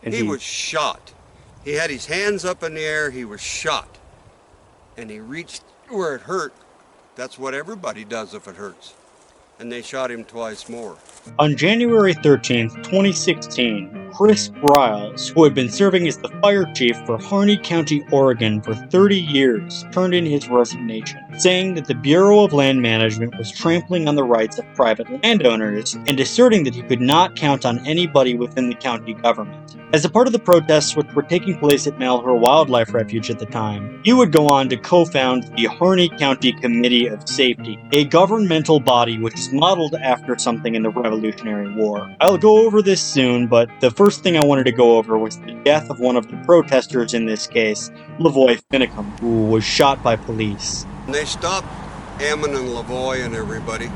And he was shot. He had his hands up in the air, he was shot. And he reached where it hurt. That's what everybody does if it hurts. And they shot him twice more. On January 13th, 2016, Chris Briles, who had been serving as the fire chief for Harney County, Oregon for 30 years, turned in his resignation, saying that the Bureau of Land Management was trampling on the rights of private landowners and asserting that he could not count on anybody within the county government. As a part of the protests which were taking place at Malheur Wildlife Refuge at the time, he would go on to co-found the Harney County Committee of Safety, a governmental body which is modeled after something in the Revolutionary War. I'll go over this soon, but the first thing I wanted to go over was the death of one of the protesters in this case, Lavoy Finicum, who was shot by police. And they stopped Ammon and Lavoy and everybody.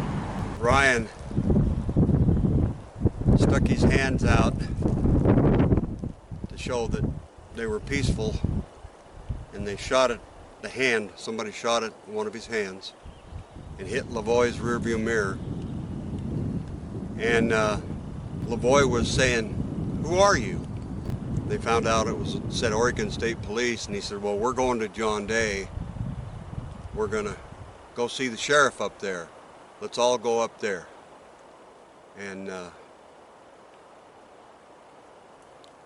Ryan stuck his hands out to show that they were peaceful, and they shot at the hand. Somebody shot at one of his hands and hit Lavoy's rearview mirror. And Lavoy was saying, "Who are you?" They found out it said Oregon State Police, and he said, "Well, we're going to John Day. We're gonna go see the sheriff up there. Let's all go up there." And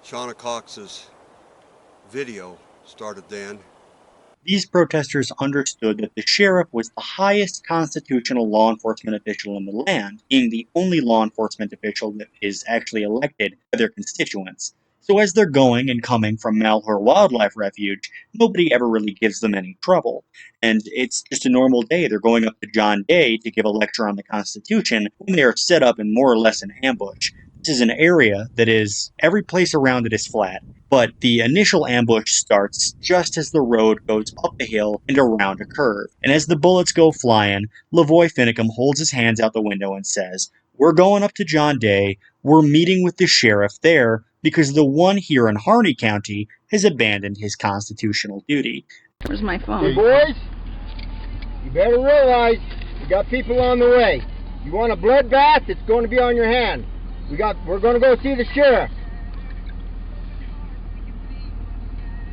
Shauna Cox's video started then. These protesters understood that the sheriff was the highest constitutional law enforcement official in the land, being the only law enforcement official that is actually elected by their constituents. So as they're going and coming from Malheur Wildlife Refuge, nobody ever really gives them any trouble. And it's just a normal day. They're going up to John Day to give a lecture on the Constitution when they are set up in more or less an ambush. This is an area that is, every place around it is flat, but the initial ambush starts just as the road goes up a hill and around a curve. And as the bullets go flying, Lavoy Finicum holds his hands out the window and says, "We're going up to John Day. We're meeting with the sheriff there because the one here in Harney County has abandoned his constitutional duty." Where's my phone? Hey boys, you better realize we got people on the way. You want a bloodbath? It's going to be on your hand. We're going to go see the sheriff.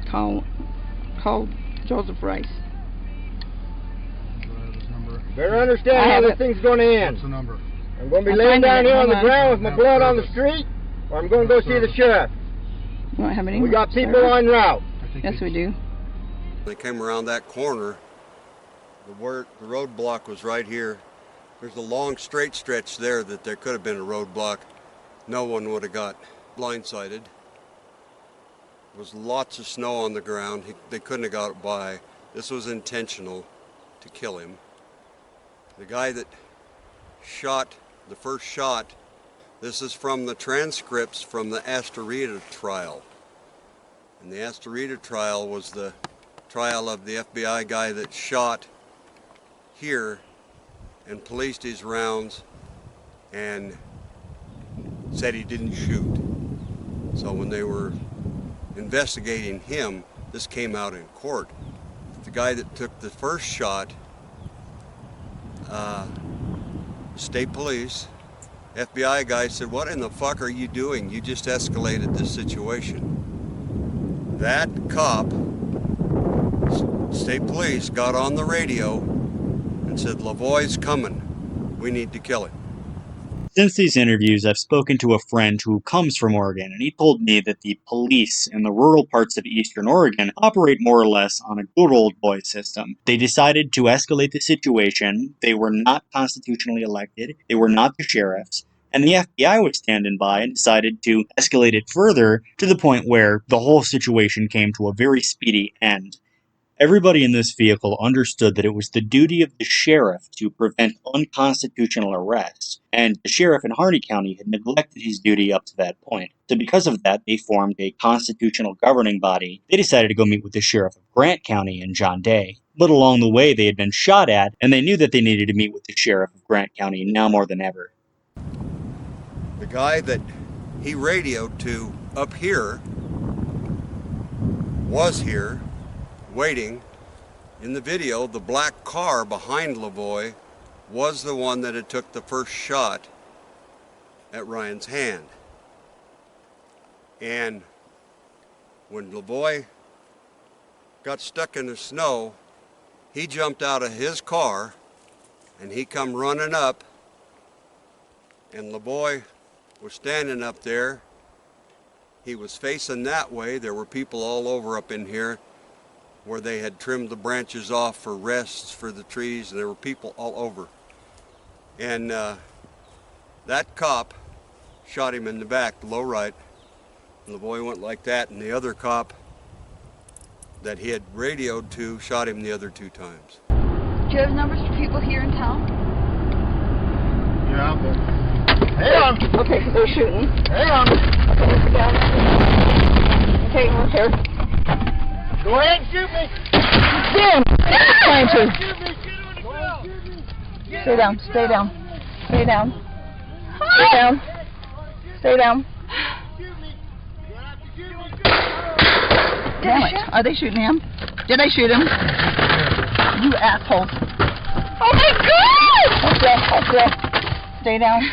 Call Joseph Rice. Better understand how this thing's going to end. What's the number? I'm going to be laying down here on the ground with my blood on the street, or I'm going to go see the sheriff. You don't have any? We got people en route. Yes, we do. They came around that corner. The roadblock was right here. There's a long straight stretch there that there could have been a roadblock. No one would have got blindsided. There was lots of snow on the ground. They couldn't have got by. This was intentional to kill him. The guy that shot the first shot, this is from the transcripts from the Asterita trial. And the Asterita trial was the trial of the FBI guy that shot here and policed his rounds and said he didn't shoot. So when they were investigating him, this came out in court. The guy that took the first shot, state police, FBI guy said, "What in the fuck are you doing? You just escalated this situation." That cop, state police, got on the radio and said, "Lavoy's coming. We need to kill him." Since these interviews, I've spoken to a friend who comes from Oregon, and he told me that the police in the rural parts of eastern Oregon operate more or less on a good old boy system. They decided to escalate the situation. They were not constitutionally elected. They were not the sheriffs. And the FBI was standing by and decided to escalate it further to the point where the whole situation came to a very speedy end. Everybody in this vehicle understood that it was the duty of the sheriff to prevent unconstitutional arrests, and the sheriff in Harney County had neglected his duty up to that point. So because of that, they formed a constitutional governing body. They decided to go meet with the sheriff of Grant County in John Day. But along the way, they had been shot at, and they knew that they needed to meet with the sheriff of Grant County now more than ever. The guy that he radioed to up here was here, waiting. In the video, the black car behind Lavoy was the one that had took the first shot at Ryan's hand. And When the boy got stuck in the snow, he jumped out of his car and he come running up, and the boy was standing up there. He was facing that way. There were people all over up in here where they had trimmed the branches off for rests for the trees, and there were people all over. And that cop shot him in the back, low right, and the boy went like that, and the other cop that he had radioed to shot him the other 2 times. Do you have numbers for people here in town? Yeah, but... Hang on! Okay, so they're shooting. Hang on! Okay, we're here. Go ahead and shoot me! Damn! Trying to. Shoot me! Go ahead and shoot me! Stay down, stay down. Stay down. Stay down. Stay down. Shoot me! You're gonna have to shoot me! Damn it. Are they shooting him? Did I shoot him? You assholes. Oh my god! Hold still, hold still. Stay down.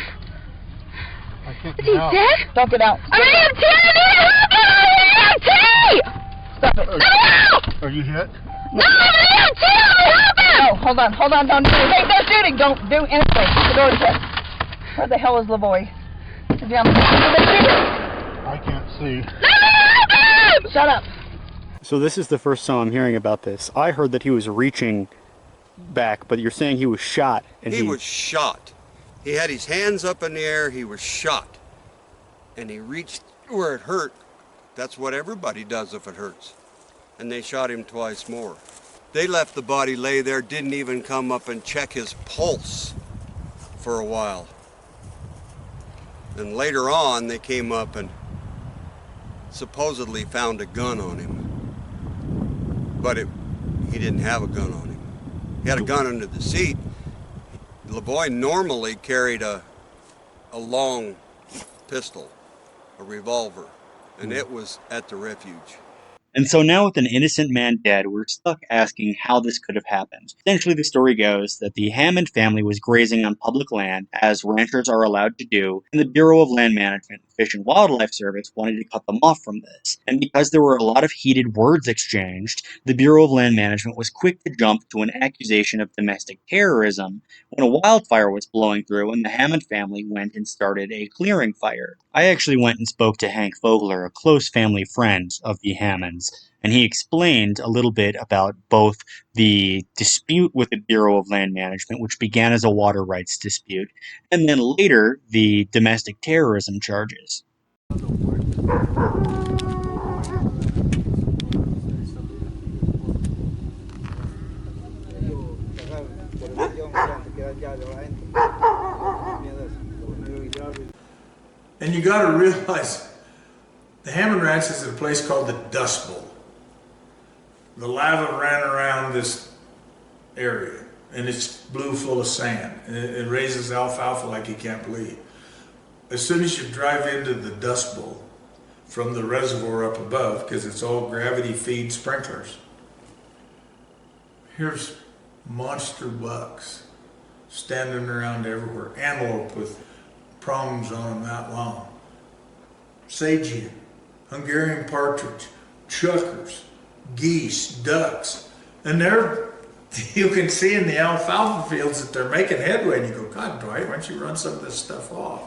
Is he dead? Don't get out. I'm an EMT! I'm an EMT! Stop it. No! Are you hit? No, I'm an EMT! Help him! No, hold on, don't do it. Hey, no shooting! Don't do anything. The door's shut. Where the hell is Lavoy? Down. I can't see. No! Shut up. So this is the first time I'm hearing about this. I heard that he was reaching back, but you're saying he was shot. And He was shot. He had his hands up in the air, he was shot. And he reached where it hurt. That's what everybody does if it hurts. And they shot him twice more. They left the body lay there, didn't even come up and check his pulse for a while. And later on, they came up and supposedly found a gun on him. But he didn't have a gun on him. He had a gun under the seat. Lavoy normally carried a long pistol, a revolver, and it was at the refuge. And so now with an innocent man dead, we're stuck asking how this could have happened. Essentially, the story goes that the Hammond family was grazing on public land, as ranchers are allowed to do, and the Bureau of Land Management and Fish and Wildlife Service wanted to cut them off from this. And because there were a lot of heated words exchanged, the Bureau of Land Management was quick to jump to an accusation of domestic terrorism when a wildfire was blowing through and the Hammond family went and started a clearing fire. I actually went and spoke to Hank Vogler, a close family friend of the Hammonds, and he explained a little bit about both the dispute with the Bureau of Land Management, which began as a water rights dispute, and then later the domestic terrorism charges. And you got to realize the Hammond Ranch is at a place called the Dust Bowl. The lava ran around this area and it's blue full of sand. And it raises alfalfa like you can't believe. As soon as you drive into the Dust Bowl from the reservoir up above, because it's all gravity feed sprinklers, here's monster bucks standing around everywhere. Antelope with prongs on them that long. Sage, Hungarian partridge, chukars, geese, ducks, and you can see in the alfalfa fields that they're making headway, and you go, God, Dwight, why don't you run some of this stuff off?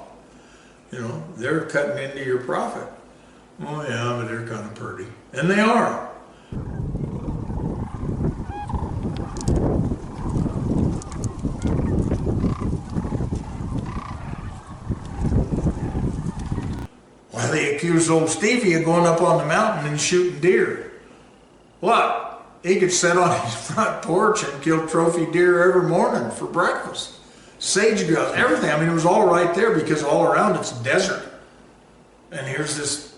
You know, they're cutting into your profit. Oh yeah, but they're kind of pretty. And they are. Well, they accused old Stevie of going up on the mountain and shooting deer. What? He could sit on his front porch and kill trophy deer every morning for breakfast. Sage grouse, everything. I mean, it was all right there because all around it's desert. And here's this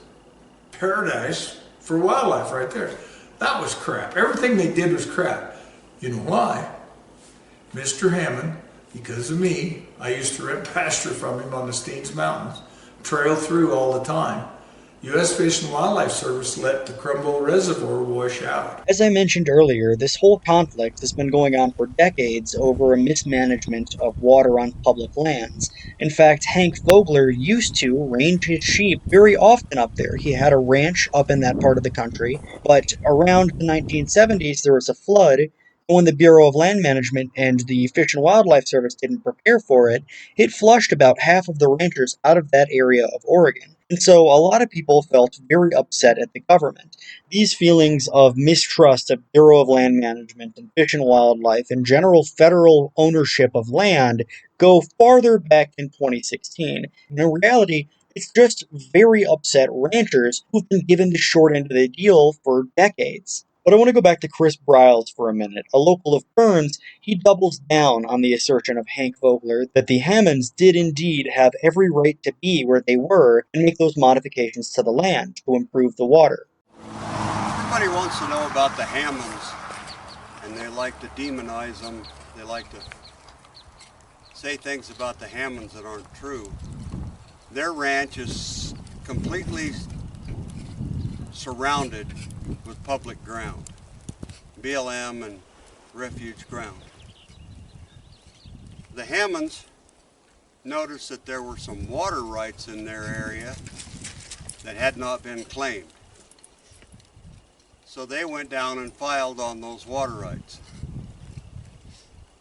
paradise for wildlife right there. That was crap. Everything they did was crap. You know why? Mr. Hammond, because of me, I used to rent pasture from him on the Steens Mountains, trail through all the time. U.S. Fish and Wildlife Service let the Crumble Reservoir wash out. As I mentioned earlier, this whole conflict has been going on for decades over a mismanagement of water on public lands. In fact, Hank Vogler used to range his sheep very often up there. He had a ranch up in that part of the country, but around the 1970s there was a flood. When the Bureau of Land Management and the Fish and Wildlife Service didn't prepare for it, it flushed about half of the ranchers out of that area of Oregon. And so a lot of people felt very upset at the government. These feelings of mistrust of Bureau of Land Management and Fish and Wildlife and general federal ownership of land go farther back than 2016. And in reality, it's just very upset ranchers who've been given the short end of the deal for decades. But I want to go back to Chris Briles for a minute. A local of Burns, he doubles down on the assertion of Hank Vogler that the Hammonds did indeed have every right to be where they were and make those modifications to the land to improve the water. Everybody wants to know about the Hammonds, and they like to demonize them. They like to say things about the Hammonds that aren't true. Their ranch is completely surrounded with public ground, BLM and refuge ground. The Hammonds noticed that there were some water rights in their area that had not been claimed. So they went down and filed on those water rights.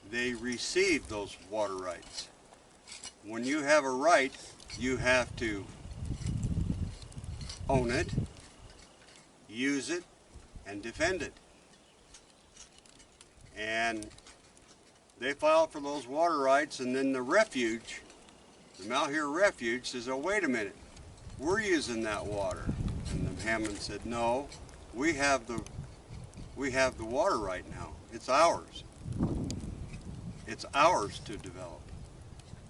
They received those water rights. When you have a right, you have to own it, use it, and defend it. And they filed for those water rights, and then the refuge, the Malheur refuge, says, oh, wait a minute, we're using that water. And the Hammond said, no, we have the water right now. It's ours. It's ours to develop.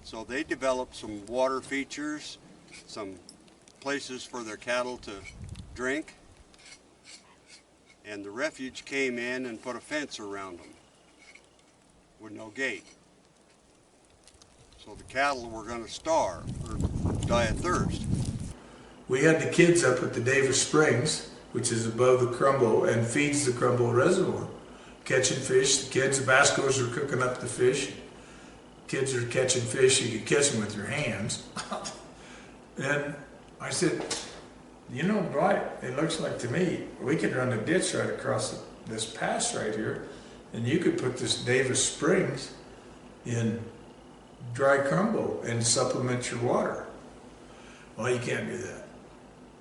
So they developed some water features, some places for their cattle to drink, and the refuge came in and put a fence around them with no gate. So the cattle were going to starve or die of thirst. We had the kids up at the Davis Springs, which is above the Crumble and feeds the Crumble Reservoir, catching fish. The kids, the Bascos are cooking up the fish. Kids are catching fish, you could catch them with your hands. And I said, you know, Dwight, it looks like to me, we could run a ditch right across this pass right here, and you could put this Davis Springs in dry Crumble and supplement your water. Well, you can't do that.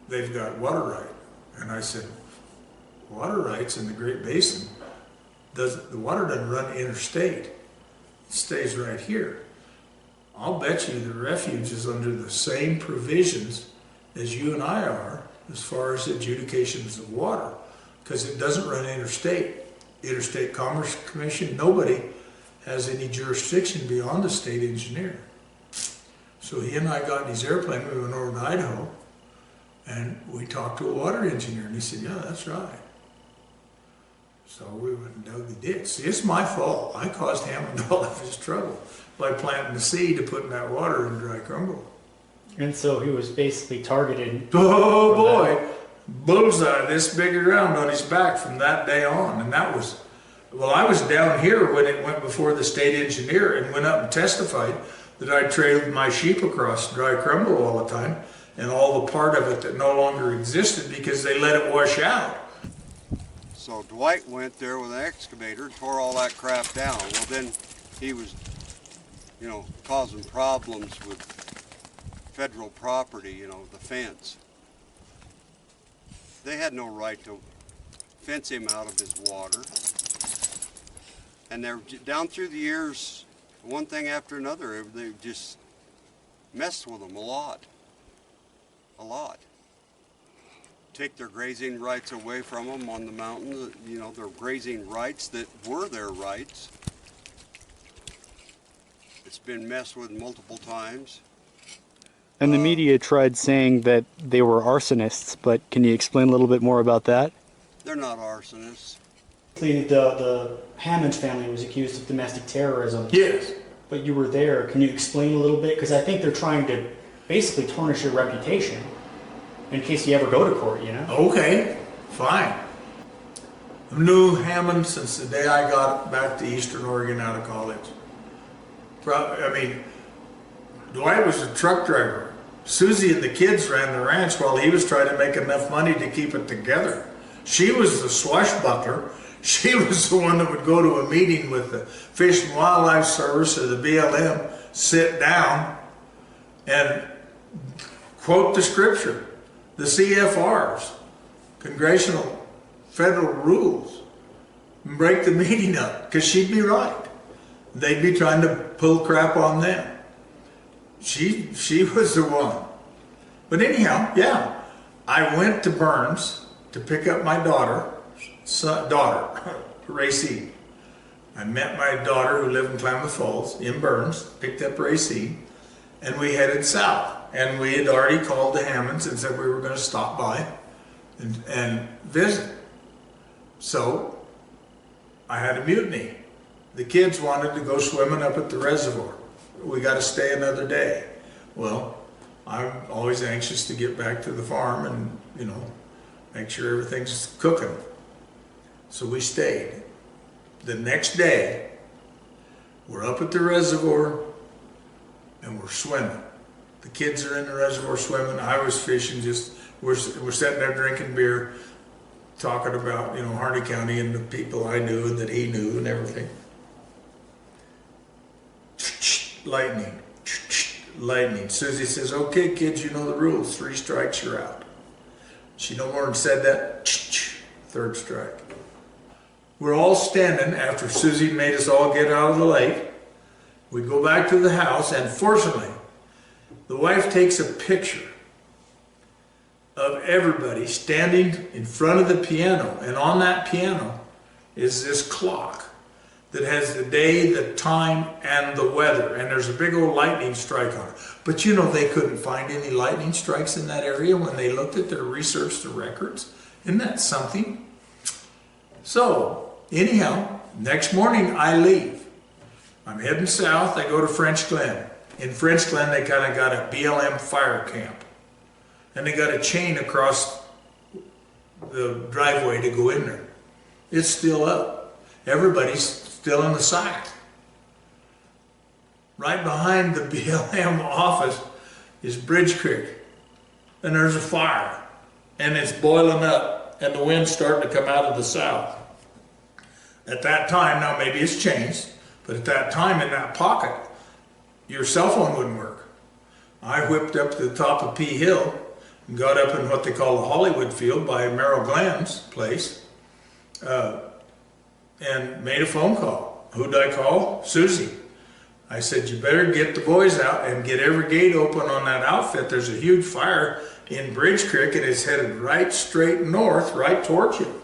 They've got water right. And I said, water rights in the Great Basin, the water doesn't run interstate. It stays right here. I'll bet you the refuge is under the same provisions as you and I are as far as adjudications of water, because it doesn't run interstate. Interstate Commerce Commission, nobody has any jurisdiction beyond the state engineer. So he and I got in his airplane, we went over to Idaho, and we talked to a water engineer, and he said, yeah, that's right. So we went and dug the ditch. See, it's my fault. I caused Hammond all of his trouble by planting the seed to putting that water in dry Crumble. And so he was basically targeted. Oh boy, bullseye this big around on his back from that day on. And that was, well, I was down here when it went before the state engineer and went up and testified that I trailed my sheep across dry Crumble all the time and all the part of it that no longer existed because they let it wash out. So Dwight went there with an excavator and tore all that crap down. Well, then he was, you know, causing problems with federal property, you know, the fence. They had no right to fence him out of his water. And they're down through the years, one thing after another, they just messed with them a lot. A lot. Take their grazing rights away from them on the mountain, you know, their grazing rights that were their rights. It's been messed with multiple times. And the media tried saying that they were arsonists, but can you explain a little bit more about that? They're not arsonists. The Hammond family was accused of domestic terrorism. Yes. But you were there. Can you explain a little bit? Because I think they're trying to basically tarnish your reputation. in case you ever go to court, you know? Okay, fine. I knew Hammond since the day I got back to Eastern Oregon out of college. I mean, Dwight was a truck driver. Susie and the kids ran the ranch while he was trying to make enough money to keep it together. She was the swashbuckler. She was the one that would go to a meeting with the Fish and Wildlife Service or the BLM, sit down and quote the scripture, the CFRs, congressional federal rules, and break the meeting up, because she'd be right. They'd be trying to pull crap on them. She was the one. But anyhow, yeah, I went to Burns to pick up my daughter, Racine. I met my daughter who lived in Klamath Falls in Burns, picked up Racine, and we headed south. And we had already called the Hammonds and said we were going to stop by and visit. So I had a mutiny. The kids wanted to go swimming up at the reservoir. We got to stay another day. Well, I'm always anxious to get back to the farm and, you know, make sure everything's cooking. So we stayed. The next day, we're up at the reservoir and we're swimming. The kids are in the reservoir swimming. I was fishing, we're sitting there drinking beer, talking about, you know, Harney County and the people I knew and that he knew and everything. Lightning, lightning. Susie says, okay, kids, you know the rules. 3 strikes, you're out. She no more than said that. 3rd strike. We're all standing after Susie made us all get out of the lake. We go back to the house, and fortunately, the wife takes a picture of everybody standing in front of the piano, and on that piano is this clock that has the day, the time, and the weather, and there's a big old lightning strike on it. But you know, they couldn't find any lightning strikes in that area when they looked at their research, the records. Isn't that something? So, anyhow, next morning I leave. I'm heading south, I go to French Glen. In French Glen, they kind of got a BLM fire camp. And they got a chain across the driveway to go in there. It's still up. Everybody's still in the site. Right behind the BLM office is Bridge Creek. And there's a fire. And it's boiling up. And the wind's starting to come out of the south. At that time, now maybe it's changed, but at that time in that pocket, your cell phone wouldn't work. I whipped up to the top of P Hill and got up in what they call the Hollywood Field by Merrill Glenn's place and made a phone call. Who'd I call? Susie. I said, you better get the boys out and get every gate open on that outfit. There's a huge fire in Bridge Creek and it's headed right straight north, right towards you.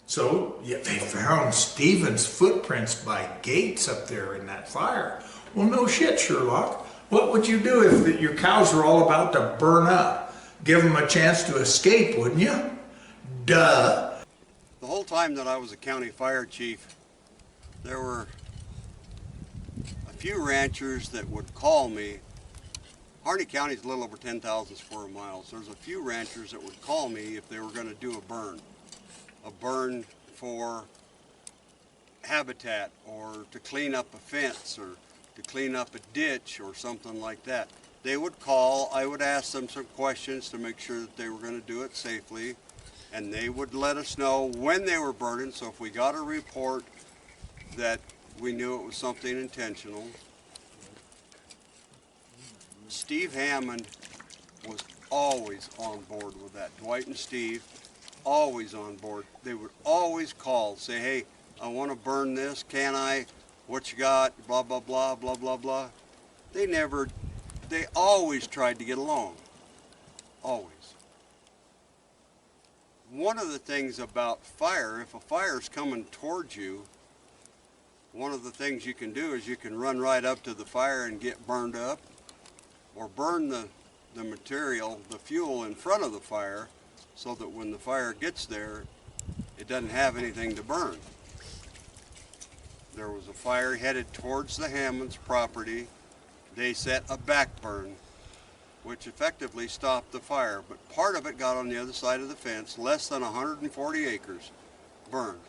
So, yeah, they found Stephen's footprints by gates up there in that fire. Well, no shit, Sherlock. What would you do if your cows were all about to burn up? Give them a chance to escape, wouldn't you? Duh. The whole time that I was a county fire chief, there were a few ranchers that would call me. Harney County is a little over 10,000 square miles. There's a few ranchers that would call me if they were going to do a burn for habitat or to clean up a fence or to clean up a ditch or something like that. They would call, I would ask them some questions to make sure that they were going to do it safely, and they would let us know when they were burning. So if we got a report that we knew it was something intentional. Steve Hammond was always on board with that. Dwight and Steve, always on board. They would always call, say, hey, I want to burn this, can I? What you got? Blah, blah, blah, blah, blah, blah. They always tried to get along. Always. One of the things about fire, if a fire's coming towards you, one of the things you can do is you can run right up to the fire and get burned up, or burn the material, the fuel in front of the fire, so that when the fire gets there, it doesn't have anything to burn. There was a fire headed towards the Hammonds' property. They set a back burn. which effectively stopped the fire. But part of it got on the other side of the fence, less than 140 acres burned.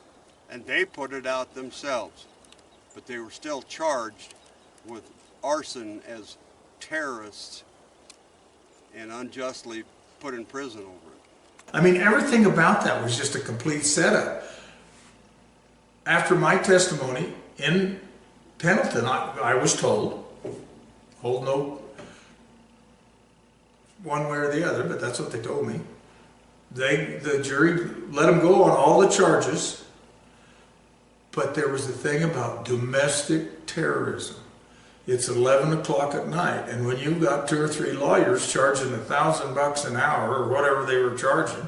And they put it out themselves. But they were still charged with arson as terrorists and unjustly put in prison over it. I mean, everything about that was just a complete setup. After my testimony in Pendleton, I was told, hold no one way or the other, but that's what they told me. The jury let them go on all the charges, but there was a thing about domestic terrorism. It's 11 o'clock at night, and when you've got 2 or 3 lawyers charging $1,000 an hour or whatever they were charging,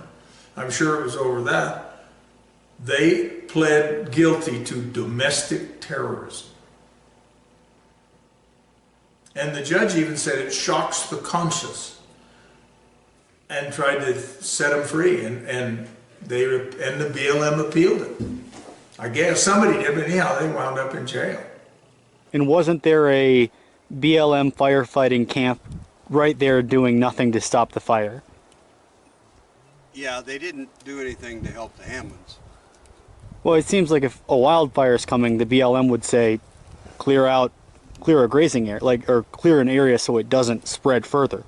I'm sure it was over that, they pled guilty to domestic terrorism. And the judge even said it shocks the conscience, and tried to set them free, and the BLM appealed it. I guess somebody did, but anyhow, they wound up in jail. And wasn't there a BLM firefighting camp right there doing nothing to stop the fire? Yeah, they didn't do anything to help the Hammonds. Well, it seems like if a wildfire is coming, the BLM would say, clear a grazing area, or clear an area so it doesn't spread further.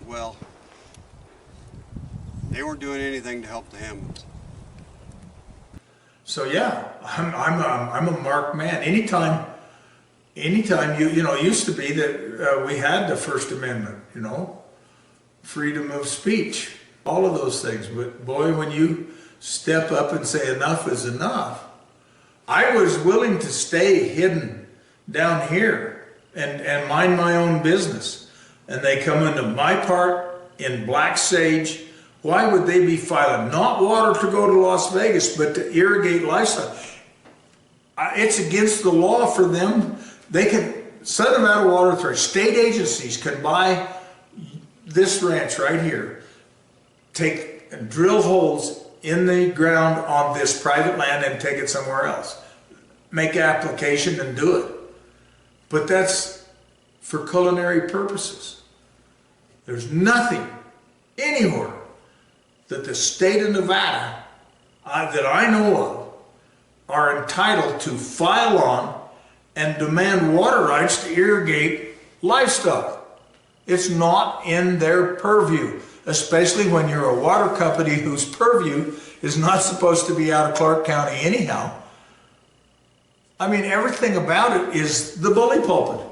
Well, they weren't doing anything to help the Hammonds. So yeah, I'm a marked man. Anytime you know, it used to be that we had the First Amendment, you know, freedom of speech, all of those things. But boy, when you step up and say enough is enough, I was willing to stay hidden down here and mind my own business. And they come into my part in Black Sage. Why would they be filing not water to go to Las Vegas, but to irrigate livestock? It's against the law for them. They can set them out of water through state agencies can buy this ranch right here, take and drill holes in the ground on this private land and take it somewhere else. Make application and do it. But that's for culinary purposes. There's nothing anywhere that the state of Nevada, that I know of, are entitled to file on and demand water rights to irrigate livestock. It's not in their purview, especially when you're a water company whose purview is not supposed to be out of Clark County anyhow. I mean, everything about it is the bully pulpit.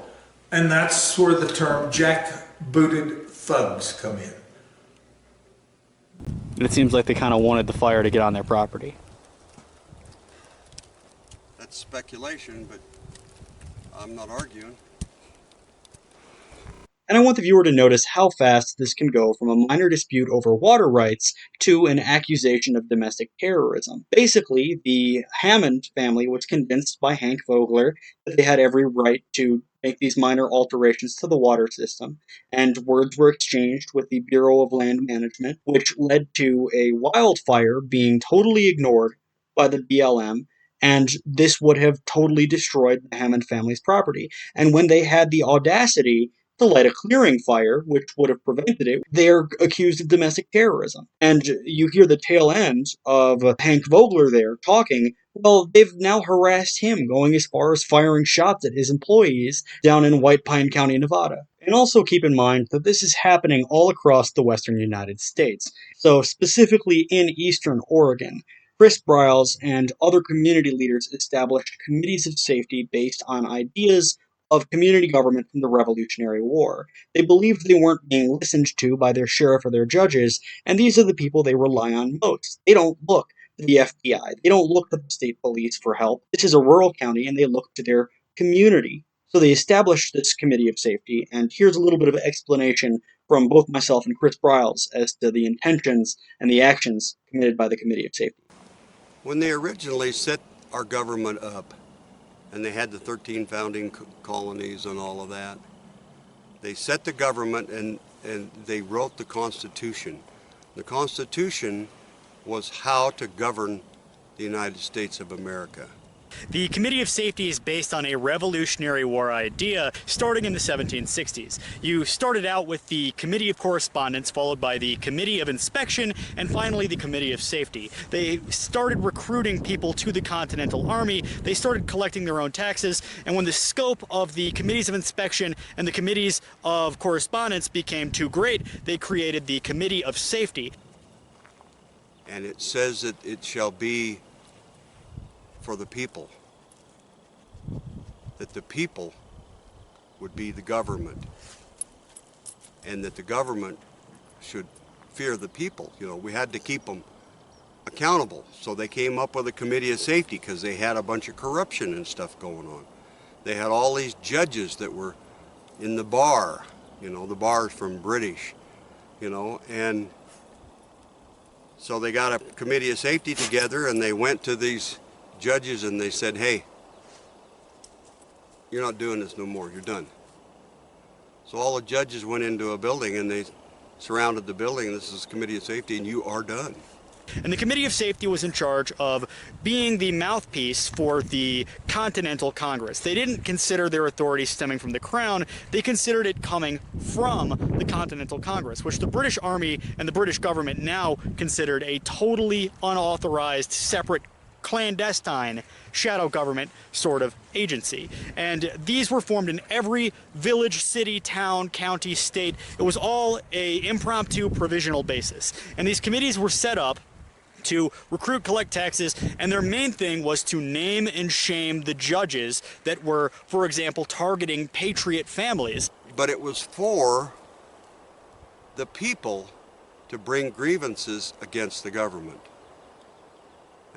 And that's where the term jackbooted thugs come in. And it seems like they kind of wanted the fire to get on their property. That's speculation, but I'm not arguing. And I want the viewer to notice how fast this can go from a minor dispute over water rights to an accusation of domestic terrorism. Basically, the Hammond family was convinced by Hank Vogler that they had every right to make these minor alterations to the water system, and words were exchanged with the Bureau of Land Management, which led to a wildfire being totally ignored by the BLM, and this would have totally destroyed the Hammond family's property. And when they had the audacity to light a clearing fire, which would have prevented it, they're accused of domestic terrorism. And you hear the tail end of Hank Vogler there talking. Well, they've now harassed him, going as far as firing shots at his employees down in White Pine County, Nevada. And also keep in mind that this is happening all across the western United States. So specifically in eastern Oregon, Chris Briles and other community leaders established committees of safety based on ideas of community government from the Revolutionary War. They believed they weren't being listened to by their sheriff or their judges, and these are the people they rely on most. They don't look to the FBI. They don't look to the state police for help. This is a rural county, and they look to their community. So they established this committee of safety, and here's a little bit of explanation from both myself and Chris Briles as to the intentions and the actions committed by the committee of safety. When they originally set our government up, and they had the 13 founding colonies and all of that, they set the government and they wrote the Constitution. The Constitution was how to govern the United States of America. The Committee of Safety is based on a Revolutionary War idea starting in the 1760s. You started out with the Committee of Correspondence, followed by the Committee of Inspection, and finally the Committee of Safety. They started recruiting people to the Continental Army, they started collecting their own taxes, and when the scope of the Committees of Inspection and the Committees of Correspondence became too great, they created the Committee of Safety. And it says that it shall be for the people, that the people would be the government, and that the government should fear the people. You know, we had to keep them accountable, so they came up with a Committee of Safety because they had a bunch of corruption and stuff going on. They had all these judges that were in the bar, you know, the bar's from British, you know, and so they got a Committee of Safety together and they went to these judges and they said, hey, you're not doing this no more, you're done. So all the judges went into a building and they surrounded the building. This is Committee of Safety and you are done. And the Committee of Safety was in charge of being the mouthpiece for the Continental Congress. They didn't consider their authority stemming from the Crown, they considered it coming from the Continental Congress, which the British Army and the British government now considered a totally unauthorized, separate, clandestine shadow government sort of agency. And these were formed in every village, city, town, county, state. It was all a impromptu provisional basis. And these committees were set up to recruit, collect taxes, and their main thing was to name and shame the judges that were, for example, targeting Patriot families. But it was for the people to bring grievances against the government.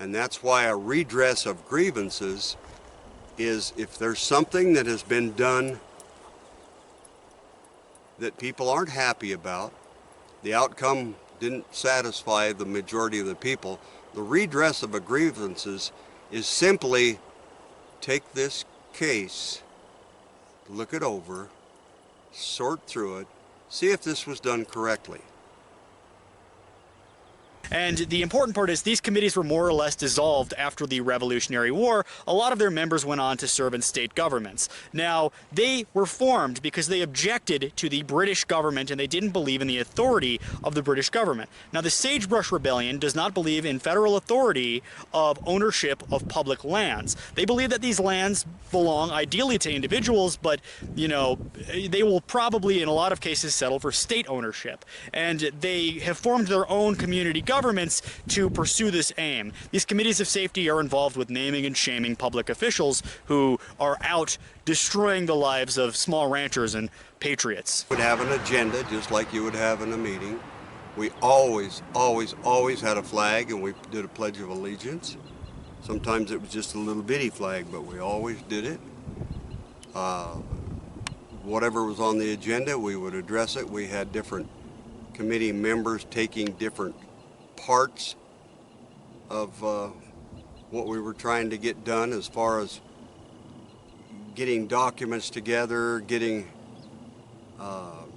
And that's why a redress of grievances is if there's something that has been done that people aren't happy about, the outcome didn't satisfy the majority of the people, the redress of a grievances is simply take this case, look it over, sort through it, see if this was done correctly. And the important part is these committees were more or less dissolved after the Revolutionary War. A lot of their members went on to serve in state governments. Now, they were formed because they objected to the British government and they didn't believe in the authority of the British government. Now, the Sagebrush Rebellion does not believe in federal authority of ownership of public lands. They believe that these lands belong ideally to individuals, but, you know, they will probably in a lot of cases settle for state ownership. And they have formed their own community governments to pursue this aim. These committees of safety are involved with naming and shaming public officials who are out destroying the lives of small ranchers and patriots. We would have an agenda just like you would have in a meeting. We always had a flag and we did a Pledge of Allegiance. Sometimes it was just a little bitty flag, but we always did it. Whatever was on the agenda, we would address it. We had different committee members taking different parts of what we were trying to get done as far as getting documents together, getting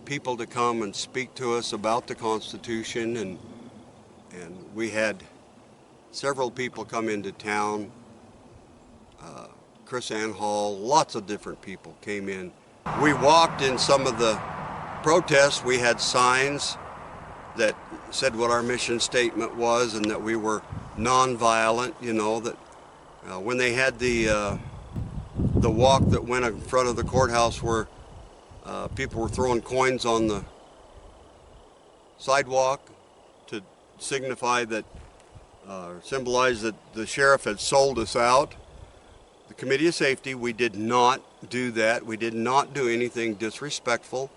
people to come and speak to us about the Constitution, and we had several people come into town. Chris Hall, lots of different people came in. We walked in some of the protests. We had signs that said what our mission statement was and that we were nonviolent, you know, that when they had the walk that went in front of the courthouse where people were throwing coins on the sidewalk to signify that, symbolize that the sheriff had sold us out. The Committee of Safety, we did not do that. We did not do anything disrespectful.